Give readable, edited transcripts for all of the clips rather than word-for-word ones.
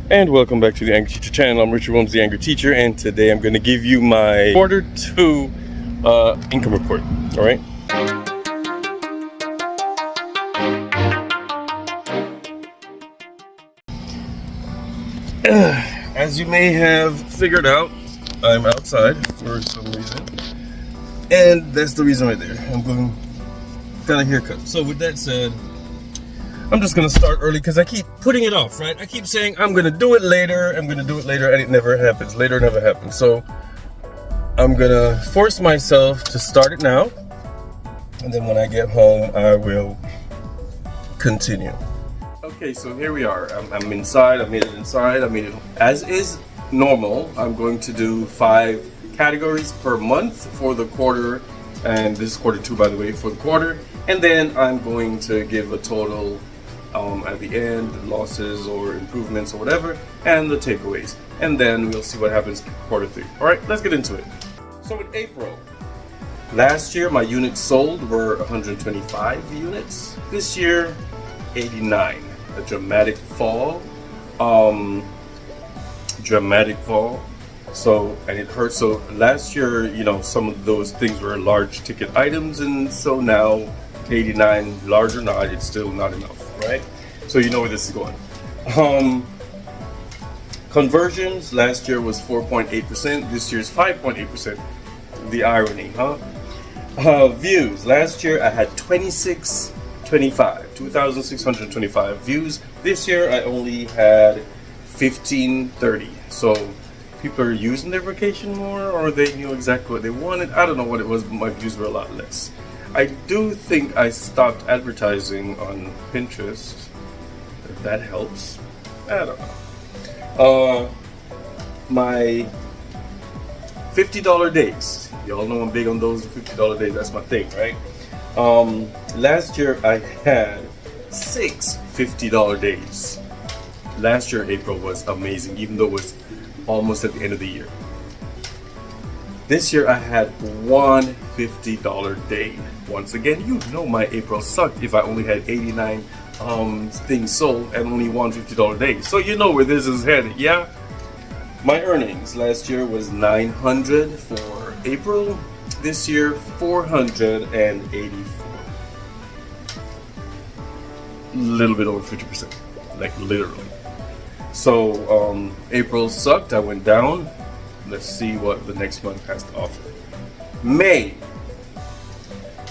And welcome back to the Angry Teacher channel. I'm Richard Williams, the Angry Teacher, and today I'm going to give you my Q2 income report. All right. As you may have figured out, I'm outside for some reason, and that's the reason right there. I'm going got a haircut. So with that said, I'm just gonna start early because I keep putting it off, right? I keep saying I'm gonna do it later, and it never happens. Later never happens. So I'm gonna force myself to start it now, and then when I get home, I will continue. Okay, so here we are. I'm inside. I made it inside. I made it as is normal. I'm going to do 5 categories per month for the quarter, and this is Q2, by the way, for the quarter. And then I'm going to give a total at the end, losses or improvements or whatever, and the takeaways. And then we'll see what happens Q3. All right, let's get into it. So in April, last year my units sold were 125 units. This year, 89. A dramatic fall. So, and it hurts. So last year, you know, some of those things were large ticket items, and so now 89, large or not, it's still not enough, right? So you know where this is going. Conversions last year was 4.8%. This year's 5.8%. The irony, huh? Views last year I had 2,625 views. This year I only had 1,530. So people are using their vacation more, or they knew exactly what they wanted. I don't know what it was, but my views were a lot less. I do think I stopped advertising on Pinterest. If that helps. I don't know. My $50 days. Y'all know I'm big on those $50 days. That's my thing, right? Last year I had 6 $50 days. Last year April was amazing, even though it was almost at the end of the year. This year I had one $50 day. Once again, you know my April sucked if I only had 89 things sold and only one $50 day. So you know where this is headed, yeah? My earnings last year was $900 for April. This year, $484. A little bit over 50%, like literally. So April sucked. I went down. Let's see what the next month has to offer. May.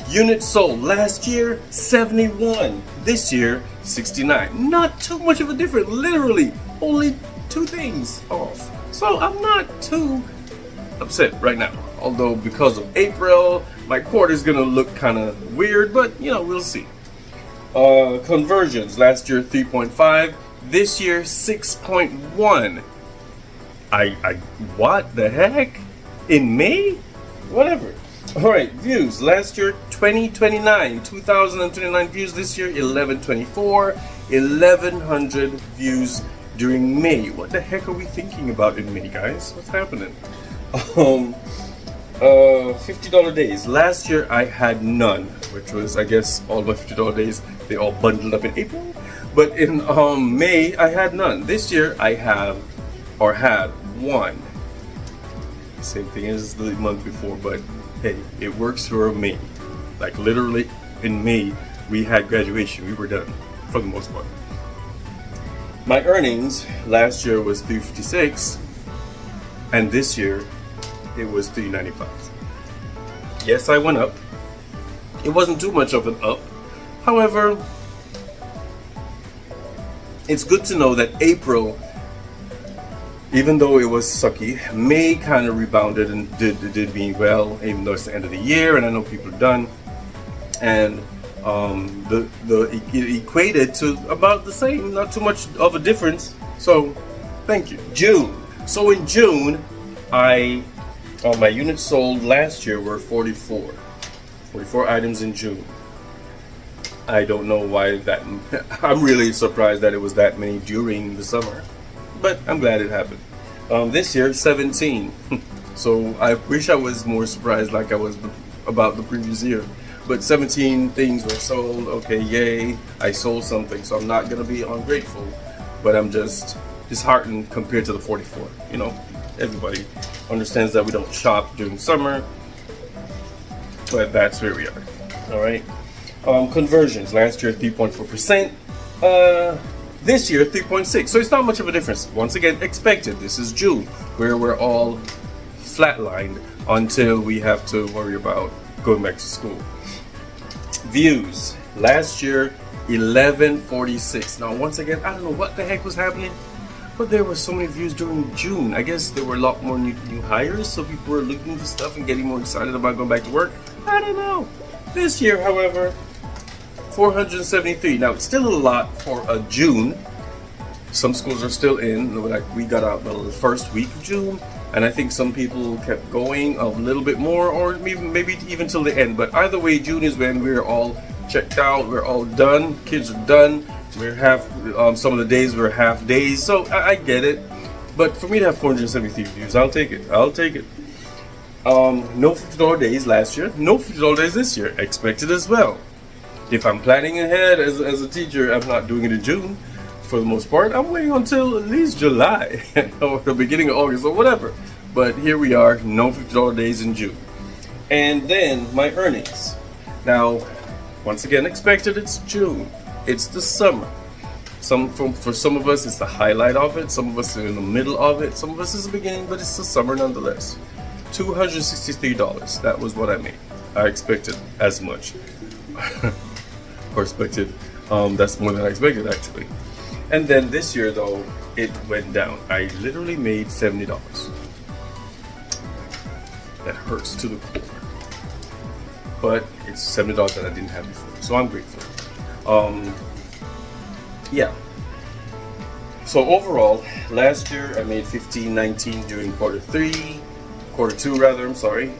Units sold last year 71. This year 69. Not too much of a difference. Literally only 2 things off. So I'm not too upset right now. Although because of April, my quarter is gonna look kind of weird, but you know, we'll see. Conversions last year 3.5. This year 6.1. What the heck? In May? Whatever. Alright, views. Last year 2,029 views. This year 1,124. 1,100 views during May. What the heck are we thinking about in May, guys? What's happening? $50 days. Last year I had none, which was, I guess, all my $50 days. They all bundled up in April. But in May I had none. This year I have, or had, 1. Same thing as the month before, but hey, it works for me. Like literally in May we had graduation. We were done for the most part. My earnings last year was $356, and this year it was $395. Yes, I went up. It wasn't too much of an up. However, it's good to know that April, even though it was sucky, May kind of rebounded and did me well, even though it's the end of the year and I know people are done. And it equated to about the same, not too much of a difference. So, thank you. June. So in June, my units sold last year were 44 items in June. I don't know why that. I'm really surprised that it was that many during the summer, but I'm glad it happened. This year 17. So I wish I was more surprised like I was about the previous year. But 17 things were sold. Okay, yay, I sold something. So I'm not gonna be ungrateful, but I'm just disheartened compared to the 44. You know, everybody understands that we don't shop during summer, but that's where we are. All right. Conversions last year 3.4%. This year 3.6. So it's not much of a difference. Once again, expected. This is June, where we're all flatlined until we have to worry about going back to school. Views last year 1146. Now once again, I don't know what the heck was happening, but there were so many views during June. I guess there were a lot more new hires, so people were looking for stuff and getting more excited about going back to work. I don't know. This year, however, 473. Now it's still a lot for a June. Some schools are still in. Like we got out the first week of June, and I think some people kept going a little bit more, or maybe even till the end. But either way, June is when we're all checked out. We're all done. Kids are done. We're some of the days we're half days. So I get it. But for me to have 473 views, I'll take it. I'll take it. No $50 days last year. No $50 days this year. Expected as well. If I'm planning ahead as a teacher, I'm not doing it in June. For the most part, I'm waiting until at least July or the beginning of August or whatever. But here we are, no $50 days in June. And then my earnings. Now, once again, expected, it's June. It's the summer. For some of us, it's the highlight of it. Some of us are in the middle of it. Some of us is the beginning, but it's the summer nonetheless. $263. That was what I made. I expected as much. Or expected. That's more than I expected, actually. And then this year, though, it went down. I literally made $70. That hurts to the core. But it's $70 that I didn't have before, so I'm grateful. Yeah. So overall, last year I made $15.19 during quarter two rather. I'm sorry.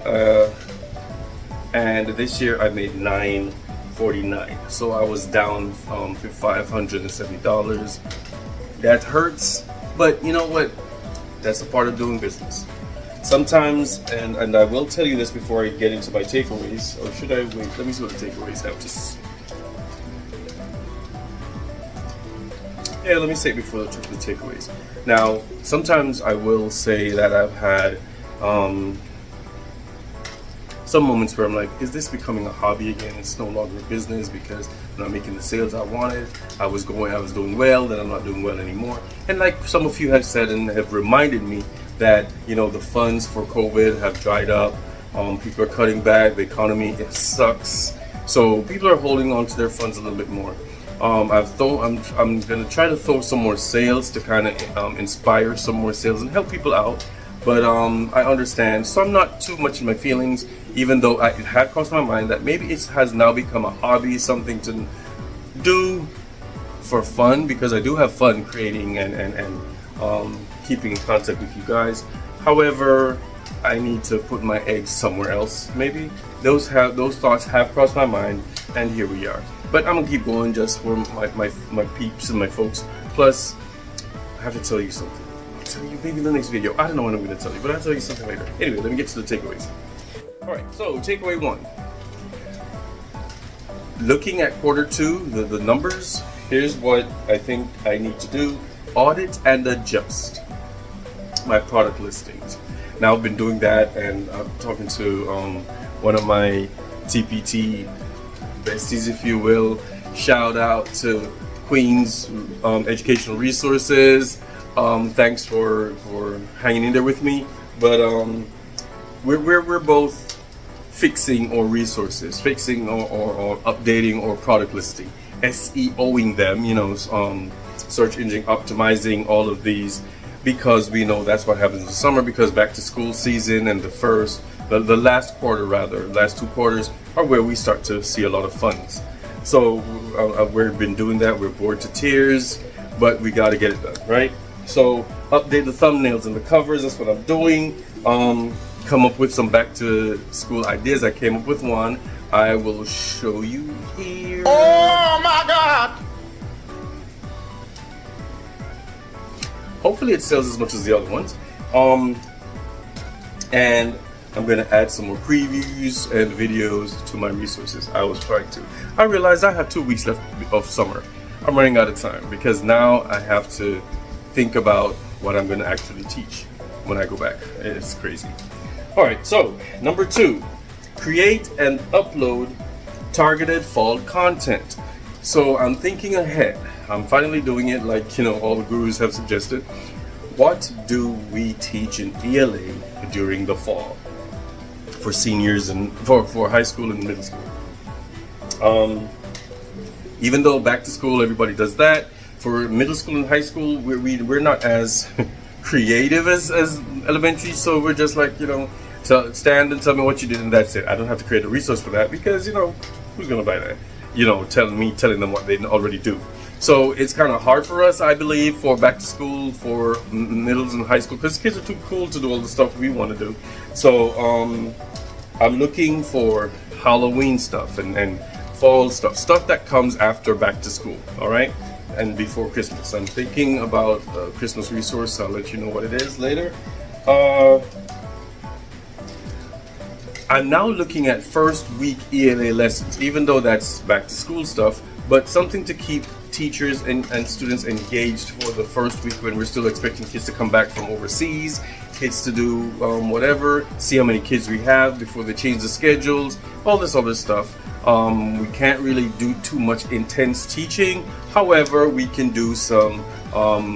And this year I made $9.49. So I was down $570. That hurts, but you know what? That's a part of doing business. Sometimes, and I will tell you this before I get into my takeaways, or should I wait? Let me see what the takeaways have to say. Yeah, let me say it before the takeaways. Now, sometimes I will say that I've had some moments where I'm like, is this becoming a hobby again? It's no longer a business because I'm not making the sales I wanted. I was doing well, then I'm not doing well anymore. And like some of you have said and have reminded me that, you know, the funds for COVID have dried up. People are cutting back. The economy, it sucks. So people are holding on to their funds a little bit more. I'm gonna try to throw some more sales to kind of inspire some more sales and help people out. But I understand, so I'm not too much in my feelings, even though it had crossed my mind that maybe it has now become a hobby, something to do for fun, because I do have fun creating and keeping in contact with you guys. However, I need to put my eggs somewhere else. Maybe those thoughts have crossed my mind, and here we are. But I'm gonna keep going just for my peeps and my folks. Plus, I have to tell you something. I'll tell you maybe in the next video. I don't know when I'm gonna tell you, but I'll tell you something later. Anyway, let me get to the takeaways. Alright, so takeaway 1. Looking at quarter 2, the numbers, here's what I think I need to do. Audit and adjust my product listings. Now I've been doing that, and I'm talking to one of my TPT besties, if you will. Shout out to Queen's Educational Resources. Thanks for hanging in there with me. But we're both fixing or updating or product listing, SEOing them, you know, search engine optimizing, all of these, because we know that's what happens in the summer, because back to school season and the last quarter rather, last 2 quarters are where we start to see a lot of funds. So we've been doing that. We're bored to tears, but we got to get it done, right? So update the thumbnails and the covers. That's what I'm doing. Come up with some back to school ideas. I came up with one. I will show you here. Oh my God! Hopefully it sells as much as the other ones. And I'm gonna add some more previews and videos to my resources. I was trying to. I realized I have 2 weeks left of summer. I'm running out of time because now I have to think about what I'm going to actually teach when I go back. It's crazy. All right, so number 2, create and upload targeted fall content. So I'm thinking ahead. I'm finally doing it like, all the gurus have suggested. What do we teach in ELA during the fall for seniors and for high school and middle school? Even though back to school, everybody does that. For middle school and high school, we're not as creative as elementary, so we're just like, stand and tell me what you did and that's it. I don't have to create a resource for that because, who's gonna buy that? Telling them what they already do. So it's kind of hard for us, I believe, for back to school, for middles and high school, because kids are too cool to do all the stuff we want to do. So I'm looking for Halloween stuff and fall stuff that comes after back to school, all right, and before Christmas. I'm thinking about a Christmas resource. I'll let you know what it is later. I'm now looking at first week ELA lessons, even though that's back to school stuff, but something to keep teachers and students engaged for the first week when we're still expecting kids to come back from overseas, kids to do whatever, see how many kids we have before they change the schedules, all this other stuff. We can't really do too much intense teaching. However, we can do some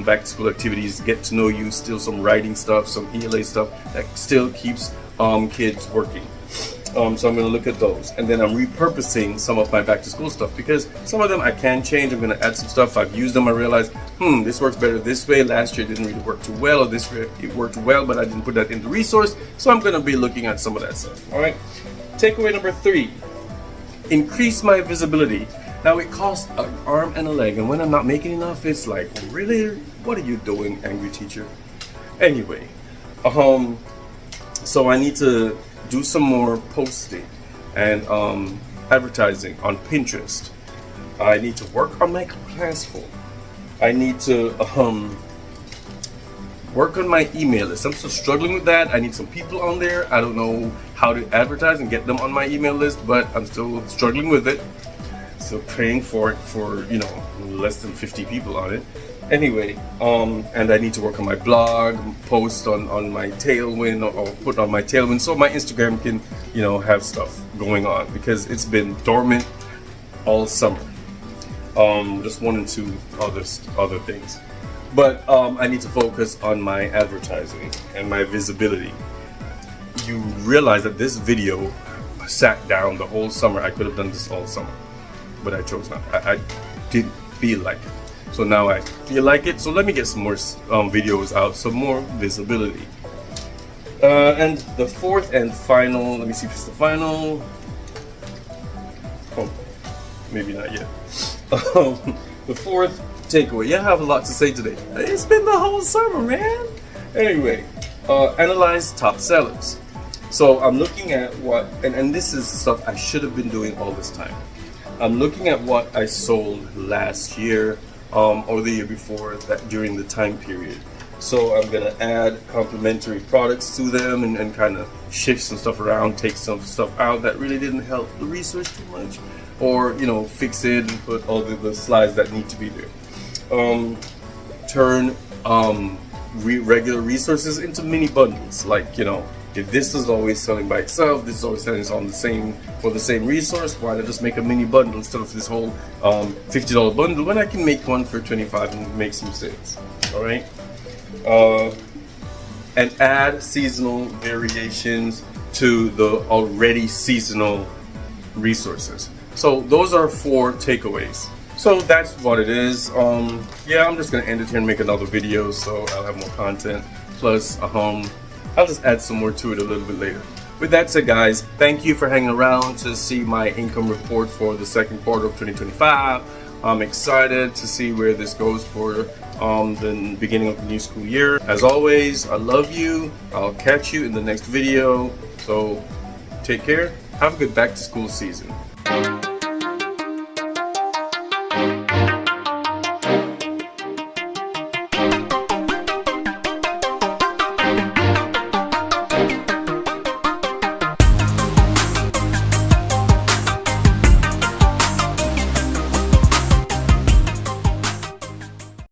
back to school activities, get to know you, still some writing stuff, some ELA stuff that still keeps kids working. So I'm going to look at those, and then I'm repurposing some of my back to school stuff because some of them I can change. I'm going to add some stuff. I've used them. I realized, this works better this way. Last year it didn't really work too well, or this way it worked well, but I didn't put that in the resource. So I'm going to be looking at some of that stuff. All right. Takeaway number 3. Increase my visibility. Now it costs an arm and a leg, and when I'm not making enough, it's like, really? What are you doing, angry teacher? Anyway, so I need to do some more posting and advertising on Pinterest. I need to work on my class form. I need to work on my email list. I'm still struggling with that. I need some people on there. I don't know how to advertise and get them on my email list, but I'm still struggling with it. Still praying for it for, less than 50 people on it. Anyway, and I need to work on my blog, post on my Tailwind, or put on my Tailwind so my Instagram can, have stuff going on, because it's been dormant all summer. Just 1 and 2 other things. But I need to focus on my advertising and my visibility. You realize that this video sat down the whole summer. I could have done this all summer, but I chose not. I didn't feel like it. So now I feel like it. So let me get some more videos out, some more visibility. And the 4th and final, let me see if it's the final. Oh, maybe not yet. The 4th takeaway. Yeah, I have a lot to say today. It's been the whole summer, man. Anyway, analyze top sellers. So I'm looking at what, and this is stuff I should have been doing all this time. I'm looking at what I sold last year, or the year before that, during the time period. So I'm gonna add complementary products to them and kind of shift some stuff around, take some stuff out that really didn't help the research too much, or fix it and put all the slides that need to be there. Turn regular resources into mini bundles, like if this is always selling by itself, this is always selling on for the same resource, why not just make a mini bundle instead of this whole $50 bundle when I can make one for $25 and make some sales. All right. And add seasonal variations to the already seasonal resources. So those are 4 takeaways. So that's what it is. Yeah, I'm just gonna end it here and make another video, so I'll have more content. Plus, I'll just add some more to it a little bit later. With that said, guys, thank you for hanging around to see my income report for the 2nd quarter of 2025. I'm excited to see where this goes for the beginning of the new school year. As always, I love you. I'll catch you in the next video. So take care. Have a good back to school season.